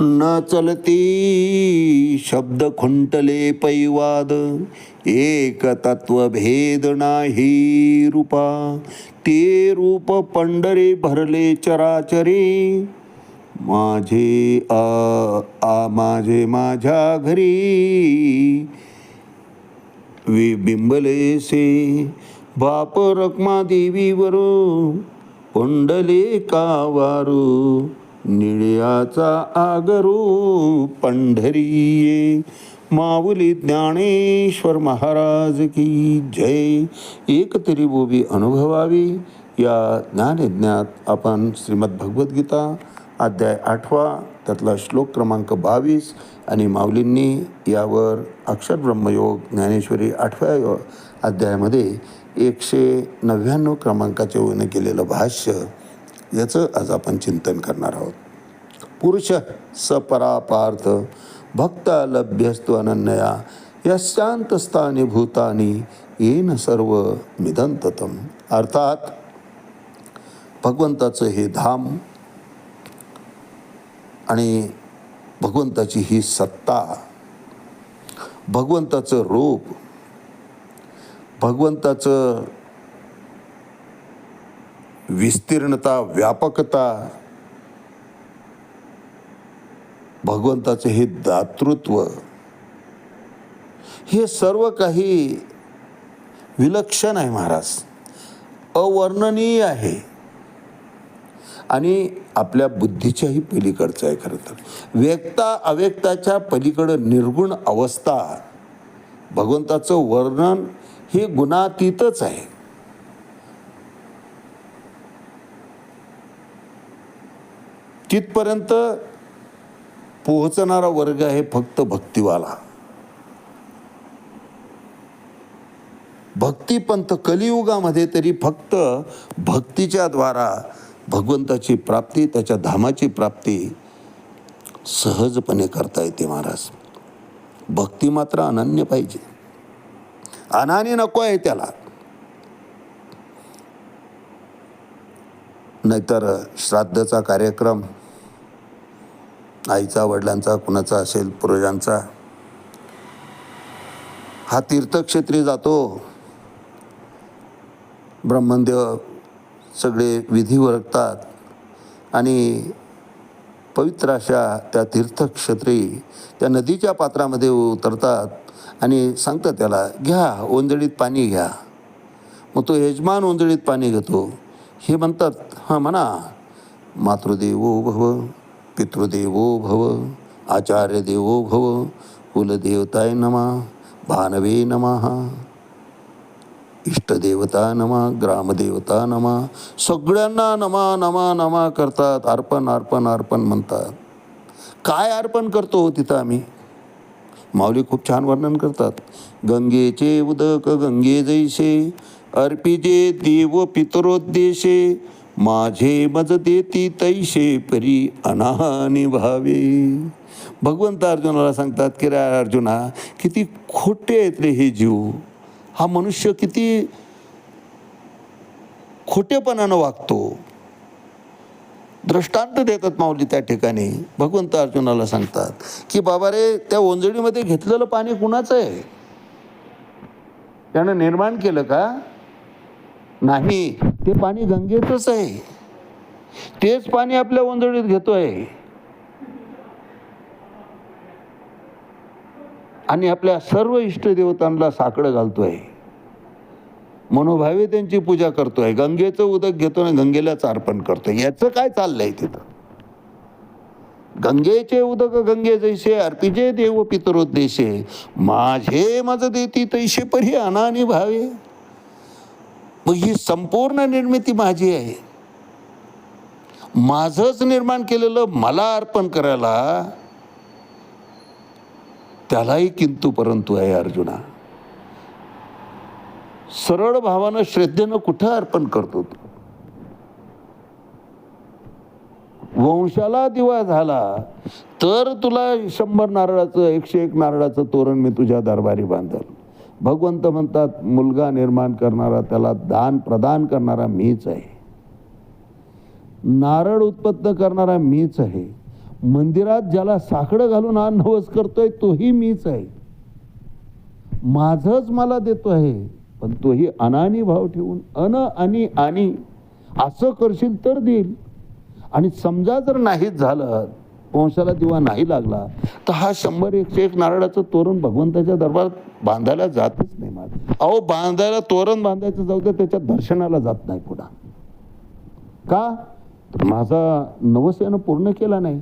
न चलती शब्द खुंटले पैवाद, एक तत्व भेद नाही रूपा. ते रूप पंढरे भरले चराचरे, माझे माझे माझ्या घरी बिंबलेसे. बाप रखमा देवीवर पंडले कावारू, निळ्याचा आगरू पंढरीये. माऊली ज्ञानेश्वर महाराज की जय. एक तरी बोबी अनुभवावी या ज्ञानयज्ञात आपण श्रीमद भगवद्गीता अध्याय 8 त्यातला श्लोक क्रमांक 22 आणि माऊलींनी यावर अक्षर ब्रह्मयोग ज्ञानेश्वरी 8व्या अध्यायामध्ये 199 क्रमांकाचे ओने केलेलं भाष्य, याचं आज आपण चिंतन करणार आहोत. पुरुष सपरापार्थ भक्ता लभ्यस्तु अनन्या, यस्यांतस्थानी भूतानी येन सर्व निदंततम. अर्थात भगवंताचं हे धाम आणि भगवंताची ही सत्ता, भगवंताचं रूप, भगवंताचं विस्तीर्णता, व्यापकता, भगवंताचे हे दातृत्व, हे सर्व काही विलक्षण आहे महाराज, अवर्णनीय आहे आणि आपल्या बुद्धीच्याही पलीकडचं आहे. खरं तर व्यक्ता अव्यक्ताच्या पलीकडं निर्गुण अवस्था, भगवंताचं वर्णन हे गुणातीतच आहे. तिथपर्यंत पोहोचणारा वर्ग आहे फक्त भक्तिवाला. भक्तिपंथ कलियुगामध्ये तरी फक्त भक्तीच्या द्वारा भगवंताची प्राप्ती, त्याच्या धामाची प्राप्ती सहजपणे करता येते महाराज. भक्ती मात्र अनन्य पाहिजे, अनानी नको आहे त्याला. नाहीतर श्राद्धचा कार्यक्रम आईचा, वडिलांचा, कुणाचा असेल पूर्वजांचा, हा तीर्थक्षेत्री जातो. ब्रह्मदेव सगळे विधी ओळखतात आणि पवित्र अशा त्या तीर्थक्षेत्री त्या नदीच्या पात्रामध्ये उतरतात आणि सांगतात त्याला, घ्या ओंजळीत पाणी घ्या. मग तो यजमान ओंजळीत पाणी घेतो. हे म्हणतात, हां म्हणा, मातृदेवो भव, पितृदेवो भव, आचार्य देवो भव, कुलदेवताय नमः, भानवे नमः, इष्टदेवता नमः, ग्रामदेवता नमः. सगळ्यांना नमा नमा नमा करतात, अर्पण अर्पण अर्पण म्हणतात. काय अर्पण करतो तिथं आम्ही? माऊली खूप छान वर्णन करतात. गंगेचे उदक गंगे जैसे, अर्पिजे देव पितरोद्देशे, माझे मज देती तैशे परी अनाहानी भावे. भगवंत अर्जुनाला सांगतात की रे अर्जुना, किती खोटे आहेत रे हे जीव. हा मनुष्य किती खोटेपणानं वागतो. दृष्टांत देतात माऊली त्या ठिकाणी. भगवंत अर्जुनाला सांगतात की बाबा रे, त्या ओंजळीमध्ये घेतलेलं पाणी कुणाचं आहे? त्यानं निर्माण केलं का? नाही, ते पाणी गंगेचंच आहे. तेच पाणी आपल्या ओंजळीत घेतोय आणि आपल्या सर्व इष्टदेवतांना साकडं घालतोय, मनोभावे त्यांची पूजा करतोय, गंगेचं उदक घेतो आणि गंगेलाच अर्पण करतोय. याचं काय चाललंय तिथं? गंगेचे उदक गंगे जैसे, अर्पिजे देव पितरोद्देशे, माझे मज देती तैशे परी अनानी भावे. मग ही संपूर्ण निर्मिती माझी आहे. माझंच निर्माण केलेलं मला अर्पण करायला त्यालाही किंतु परंतु आहे अर्जुना. सरळ भावानं श्रद्धेनं कुठं अर्पण करतो? वंशाला दिवा झाला तर तुला 100 नारळाचं 101 नारळाचं तोरण मी तुझ्या दरबारी बांधल. भगवंत म्हणतात, मुलगा निर्माण करणारा, त्याला दान प्रदान करणारा मीच आहे. नारळ उत्पन्न करणारा मीच आहे. मंदिरात ज्याला साकडं घालून नवस करतोय तोही मीच आहे, माझंच मला देतो आहे, पण तोही अनानी भाव ठेवून आणि असं करशील तर देईल. आणि समजा जर नाहीच झालं, वंशाला दिवा नाही लागला, तर हा 100-101 नारळाचं तोरण भगवंताच्या दरबारात बांधायला जातच नाही. माझं अहो, बांधायला तोरण बांधायचं जाऊ दे, त्याच्या दर्शनाला जात नाही पुन्हा. का? तर माझा नवस यानं पूर्ण केला नाही,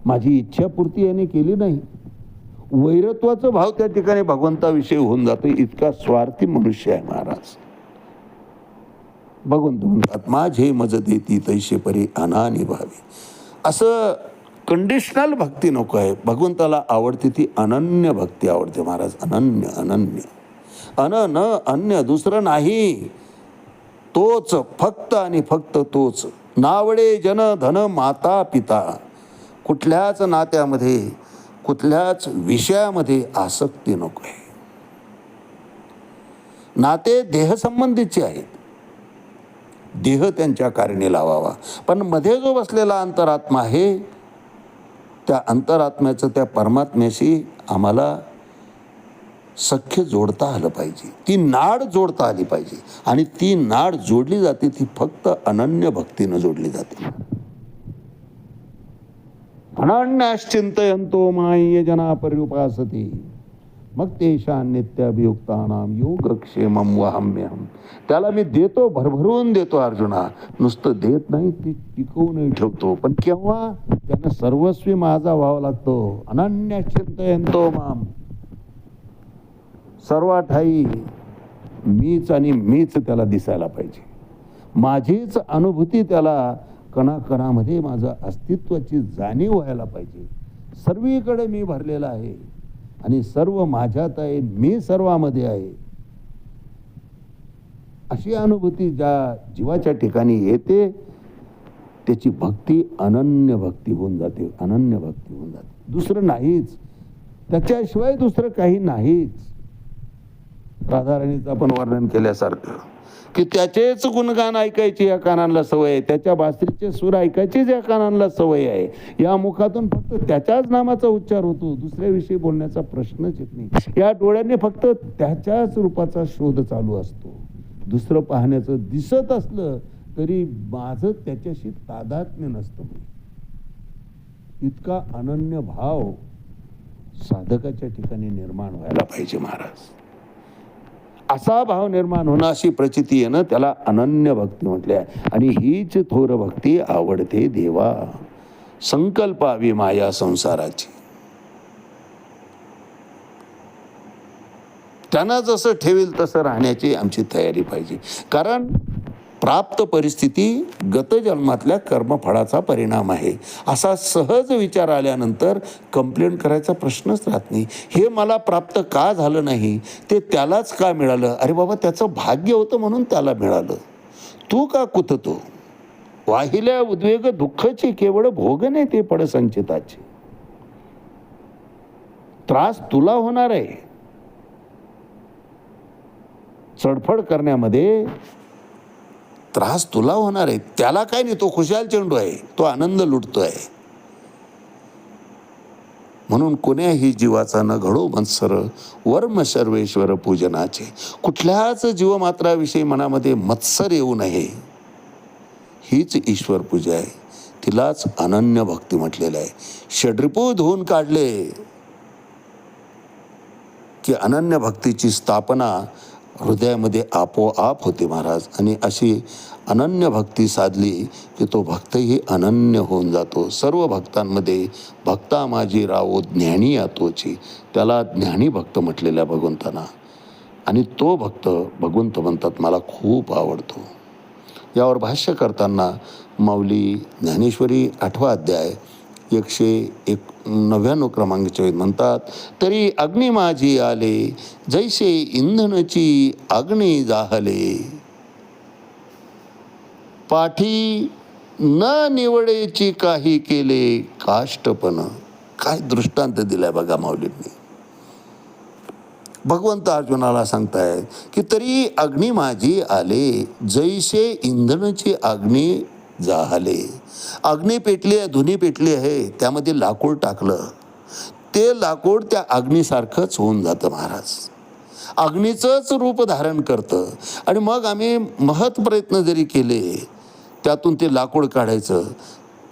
माझी इच्छापूर्ती याने केली नाही. वैरत्वाचा भाव त्या ठिकाणी भगवंताविषयी होऊन जातो. इतका स्वार्थी मनुष्य आहे महाराज. भगवंत म्हणतात, माझे मज देती तैसे परी अनानी भावी. असं कंडिशनल भक्ती नको आहे. भगवंताला आवडते ती अनन्य भक्ती आवडते महाराज. अनन्य अनन्य न अन्य दुसरं नाही, तोच, फक्त आणि फक्त तोच. नावडे जन धन माता पिता. कुठल्याच नात्यामध्ये, कुठल्याच विषयामध्ये आसक्ती नको आहे. नाते देहसंबंधीचे आहेत, देह त्यांच्या कारणी लावावा, पण मध्ये जो बसलेला अंतरात्मा आहे, त्या अंतरात्म्याचं त्या परमात्म्याशी आम्हाला सख्य जोडता आलं पाहिजे. ती नाड जोडता आली पाहिजे, आणि ती नाड जोडली जाते ती फक्त अनन्य भक्तीनं जोडली जाते. अनन्याश्चिंतयन्तो माय जना पर्युपासते मग तेषा नित्याभियुक्तानां योगक्षेमं वहाम्यहम्. त्याला मी देतो, भरभरून देतो अर्जुना. नुसतं देत नाही, ती टिकवूनही ठेवतो. पण केव्हा? त्यानं सर्वस्वी माझा व्हावा लागतो. अनन्याश्चिंतयन्तो माम. सर्व ठाई मीच आणि मीच त्याला दिसायला पाहिजे. माझीच अनुभूती त्याला कणाकणामध्ये माझं अस्तित्वाची जाणीव व्हायला पाहिजे. सर्वीकडे मी भरलेला आहे आणि सर्व माझ्यात आहे, मी सर्वामध्ये आहे. अशी अनुभूती ज्या जीवाच्या ठिकाणी येते त्याची भक्ती अनन्य भक्ती होऊन जाते. अनन्य भक्ती होऊन जाते, दुसरं नाहीच, त्याच्याशिवाय दुसरं काही नाहीच. राधाराणीचं आपण वर्णन केल्यासारखं की त्याचेच गुणगान ऐकायची या कानांना सवय आहे, त्याच्या बासरीचे सूर ऐकायचीच या कानांना सवय आहे. या मुखातून फक्त त्याच्याच नामाचा उच्चार होतो, दुसऱ्याविषयी बोलण्याचा प्रश्नच येत नाही. या डोळ्यांनी फक्त त्याच्याच रूपाचा शोध चालू असतो. दुसरं पाहण्याचं दिसत असलं तरी माझं त्याच्याशी तादात्म्य नसतं. इतका अनन्य भाव साधकाच्या ठिकाणी निर्माण व्हायला पाहिजे महाराज. असा भाव निर्माण होणं, अशी प्रचिती येणं, त्याला अनन्य भक्ती म्हटले आहे. आणि हीच थोर भक्ती आवडते देवा. संकल्पावी माया संसाराची. त्यांना जसं ठेवेल तसं राहण्याची आमची तयारी पाहिजे. कारण प्राप्त परिस्थिती गतजन्मातल्या कर्मफळाचा परिणाम आहे, असा सहज विचार आल्यानंतर कंप्लेंट करायचा प्रश्नच राहत नाही. हे मला प्राप्त का झालं नाही, ते त्यालाच का मिळालं? अरे बाबा, त्याचं भाग्य होतं म्हणून त्याला मिळालं. तू का कुततो? वाहिल्या उद्वेग दुःखाची केवळ भोगने ते पड संचिताचे. त्रास तुला होणार आहे. चडफड करण्यामध्ये त्रास तुला होणार आहे, त्याला काय नाही, तो खुशाल चेंडू आहे, तो आनंद लुटतोय. म्हणून कोण्याही जीवाचा न घडो मत्सर वर्म सर्वेश्वर पूजनाचे. कुठल्याच जीवमात्राविषयी मनामध्ये मत्सर येऊ नये, हीच ईश्वर पूजा आहे. तिलाच अनन्य भक्ती म्हटलेलं आहे. षड्रिपू धुवून काढले की अनन्य भक्तीची स्थापना हृदयामध्ये आपोआप होते महाराज. आणि अशी अनन्य भक्ती साधली की तो भक्तही अनन्य होऊन जातो. सर्व भक्तांमध्ये भक्ता माझी रावो ज्ञानी यातोची. त्याला ज्ञानी भक्त म्हटलेल्या भगवंतांना. आणि तो भक्त भगवंत म्हणतात मला खूप आवडतो. यावर भाष्य करताना माऊली ज्ञानेश्वरी 8वा अध्याय 199 क्रमांकाचे म्हणतात, तरी अग्नी माझी आले जैसे इंधनची अग्नी जाहले, पाठी न निवडेची काही केले काष्टपण. काय दृष्टांत दिलाय बघा माऊलींनी. भगवंत अर्जुनाला सांगतायत की तरी अग्नी माझी आले जैसे इंधनाची अग्नी जाहले. अग्नी पेटली आहे, धुनी पेटली आहे, त्यामध्ये लाकूड टाकलं, ते लाकूड त्या अग्नीसारखंच होऊन जातं महाराज. अग्नीचंच रूप धारण करतं. आणि मग आम्ही महत् प्रयत्न जरी केले त्यातून ते लाकूड काढायचं,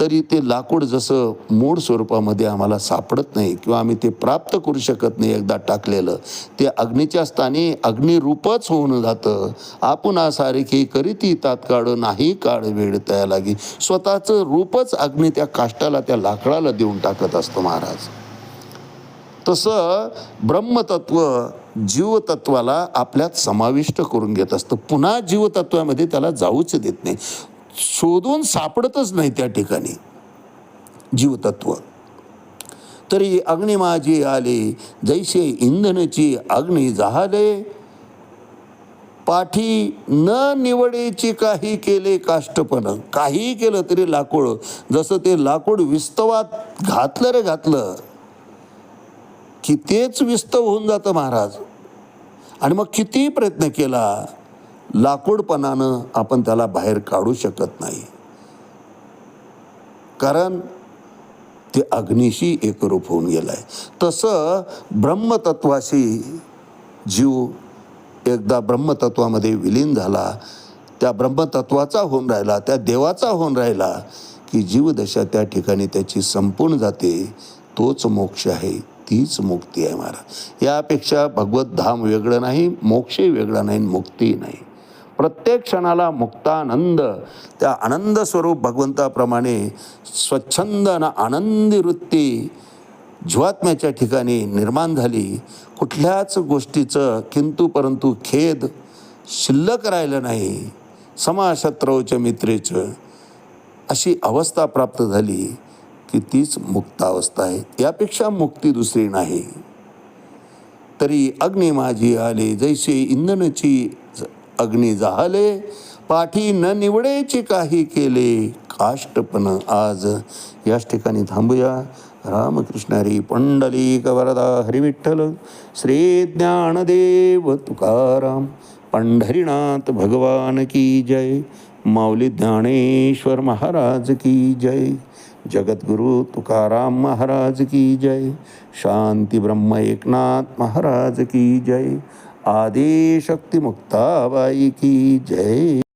तरी ते लाकूड जसं मूळ स्वरूपामध्ये आम्हाला सापडत नाही किंवा आम्ही ते प्राप्त करू शकत नाही. एकदा टाकलेलं ते अग्नीच्या स्थानी अग्निरूपच होऊन जातं. आपण सारखी करीती तात्काळ नाही काळ वेळ तया लागी. स्वतःचं रूपच अग्नी त्या काष्टाला, त्या लाकडाला देऊन टाकत असतो महाराज. तसं ब्रह्मतत्व जीवतत्वाला आपल्यात समाविष्ट करून घेत असतं. पुन्हा जीवतत्वामध्ये त्याला जाऊच देत नाही, शोधून सापडतच नाही त्या ठिकाणी जीवतत्व. तरी अग्नी माझी आले, जैसे इंधनची अग्नी जाहले, पाठी न निवडेची काही केले काष्टपण. काही केलं तरी लाकूड, जसं ते लाकूड विस्तवात घातलं रे घातलं की तेच विस्तव होऊन जातं महाराज. आणि मग किती प्रयत्न केला, लाकूडपणानं आपण त्याला बाहेर काढू शकत नाही, कारण ते अग्नीशी एकरूप होऊन गेलाय. तसं ब्रह्मतत्वाशी जीव एकदा ब्रह्मतत्वामध्ये विलीन झाला, त्या ब्रह्मतत्वाचा होऊन राहिला, त्या देवाचा होऊन राहिला की जीवदशा त्या ठिकाणी त्याची संपून जाते. तोच मोक्ष आहे, तीच मुक्ती आहे महाराज. यापेक्षा भगवत धाम वेगळं नाही, मोक्षही वेगळा नाही, मुक्तीही नाही. प्रत्येक क्षणाला मुक्तानंद, त्या आनंद स्वरूप भगवंताप्रमाणे स्वच्छंद आणि आनंदी वृत्ती जीवात्म्याच्या ठिकाणी निर्माण झाली. कुठल्याच गोष्टीचं किंतु परंतु खेद शिल्लक राहिलं नाही. समाशत्रौच मित्रेचं अशी अवस्था प्राप्त झाली की तीच मुक्तावस्था आहे. यापेक्षा मुक्ती दुसरी नाही. तरी अग्नी माझी आले, जैसे इंधनची अग्नी जाहले, पाठी न निवडेची काही केले काष्टपण आज. याच ठिकाणी थांबूया. रामकृष्ण हरी. पंढरीक वरदा हरी विठ्ठल. श्री ज्ञानदेव तुकाराम. पंढरीनाथ भगवान की जय. माऊली ज्ञानेश्वर महाराज की जय. जगद्गुरु तुकाराम महाराज की जय. शांती ब्रह्म एकनाथ महाराज की जय. आदिशक्ती मुक्ताबाई की जय.